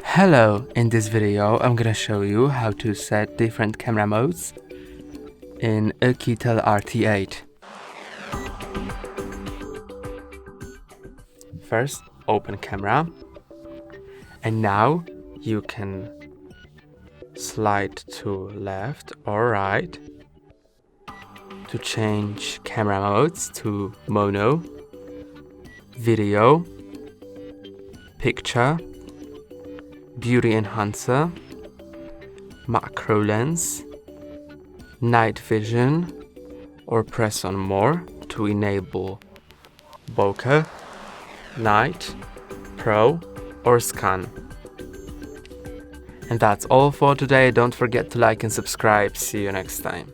Hello, in this video I'm gonna show you how to set different camera modes in Oukitel RT8. First, open camera, and now you can slide to left or right to change camera modes to mono, video, picture, beauty enhancer, macro lens, night vision, or press on more to enable bokeh, night, pro, or scan. And that's all for today. Don't forget to like and subscribe. See you next time.